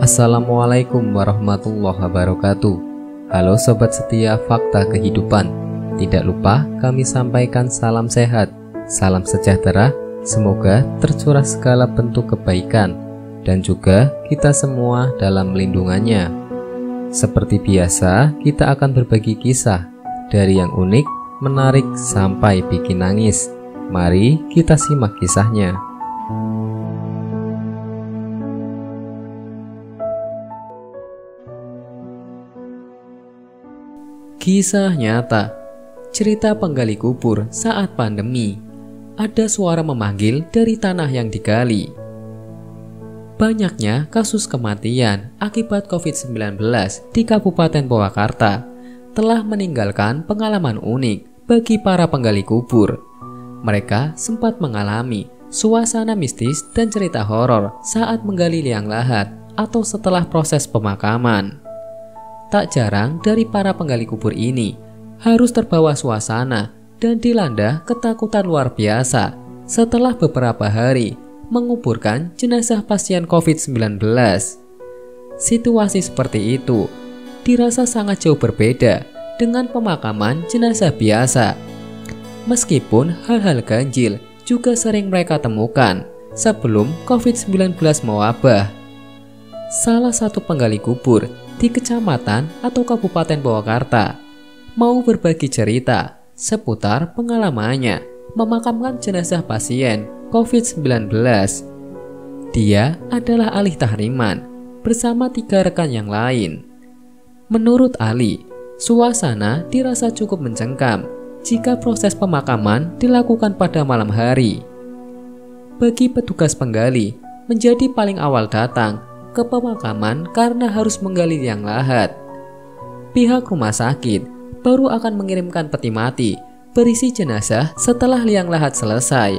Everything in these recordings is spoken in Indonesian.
Assalamualaikum warahmatullahi wabarakatuh. Halo sobat setia Fakta Kehidupan. Tidak lupa kami sampaikan salam sehat, salam sejahtera. Semoga tercurah segala bentuk kebaikan dan juga kita semua dalam lindungannya. Seperti biasa, kita akan berbagi kisah dari yang unik, menarik sampai bikin nangis. Mari kita simak kisahnya. Kisah nyata. Cerita penggali kubur saat pandemi. Ada suara memanggil dari tanah yang digali. Banyaknya kasus kematian akibat COVID-19 di Kabupaten Purwakarta telah meninggalkan pengalaman unik bagi para penggali kubur. Mereka sempat mengalami suasana mistis dan cerita horor saat menggali liang lahat atau setelah proses pemakaman. Tak jarang dari para penggali kubur ini harus terbawa suasana dan dilanda ketakutan luar biasa setelah beberapa hari menguburkan jenazah pasien COVID-19. Situasi seperti itu dirasa sangat jauh berbeda dengan pemakaman jenazah biasa. Meskipun hal-hal ganjil juga sering mereka temukan sebelum COVID-19 mewabah. Salah satu penggali kubur di kecamatan atau Kabupaten Purwakarta mau berbagi cerita seputar pengalamannya memakamkan jenazah pasien COVID-19. Dia adalah Ali Tahriman bersama 3 rekan yang lain. Menurut Ali, suasana dirasa cukup mencengkam jika proses pemakaman dilakukan pada malam hari. Bagi petugas penggali, menjadi paling awal datang ke pemakaman karena harus menggali liang lahat. Pihak rumah sakit baru akan mengirimkan peti mati berisi jenazah setelah liang lahat selesai.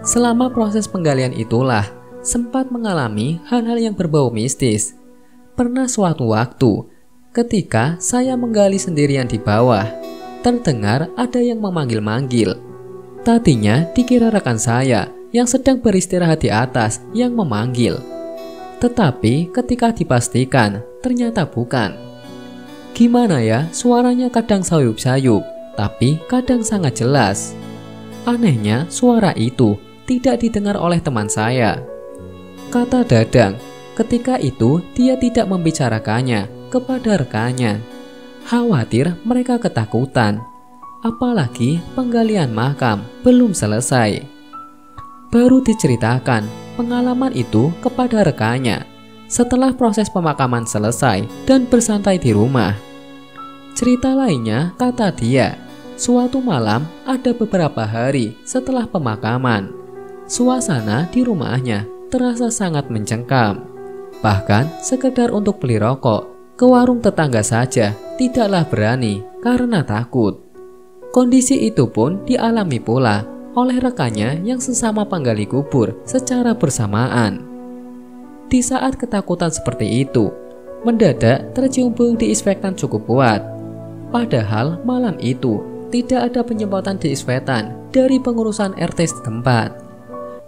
Selama proses penggalian itulah sempat mengalami hal-hal yang berbau mistis. Pernah suatu waktu ketika saya menggali sendirian di bawah, terdengar ada yang memanggil-manggil. Tadinya dikira rekan saya yang sedang beristirahat di atas yang memanggil. Tetapi ketika dipastikan, ternyata bukan. Gimana ya, suaranya kadang sayup-sayup, tapi kadang sangat jelas. Anehnya, suara itu tidak didengar oleh teman saya. Kata Dadang, ketika itu dia tidak membicarakannya kepada rekannya. Khawatir mereka ketakutan, apalagi penggalian makam belum selesai. Baru diceritakan pengalaman itu kepada rekannya setelah proses pemakaman selesai dan bersantai di rumah. Cerita lainnya, kata dia, suatu malam ada beberapa hari setelah pemakaman, suasana di rumahnya terasa sangat mencengkam. Bahkan sekedar untuk beli rokok ke warung tetangga saja tidaklah berani karena takut. Kondisi itu pun dialami pula oleh rekannya yang sesama penggali kubur secara bersamaan. Di saat ketakutan seperti itu, mendadak tercium bau disinfektan cukup kuat. Padahal malam itu tidak ada penyemprotan disinfektan dari pengurusan RT setempat.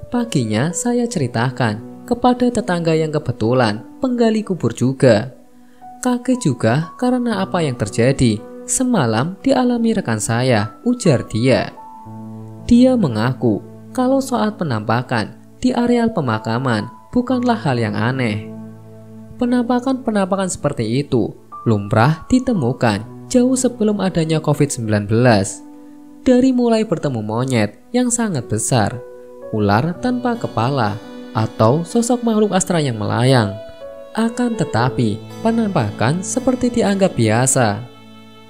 Paginya saya ceritakan kepada tetangga yang kebetulan penggali kubur juga. Kaget juga karena apa yang terjadi semalam dialami rekan saya, ujar dia. Dia mengaku kalau saat penampakan di areal pemakaman bukanlah hal yang aneh. Penampakan-penampakan seperti itu lumrah ditemukan jauh sebelum adanya COVID-19. Dari mulai bertemu monyet yang sangat besar, ular tanpa kepala, atau sosok makhluk astral yang melayang. Akan tetapi, penampakan seperti dianggap biasa.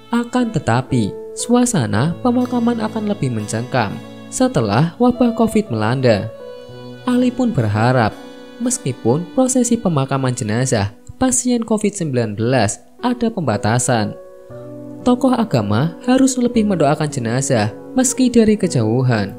Akan tetapi, suasana pemakaman akan lebih mencengkam setelah wabah COVID melanda. Ali pun berharap, meskipun prosesi pemakaman jenazah pasien COVID-19 ada pembatasan, tokoh agama harus lebih mendoakan jenazah meski dari kejauhan.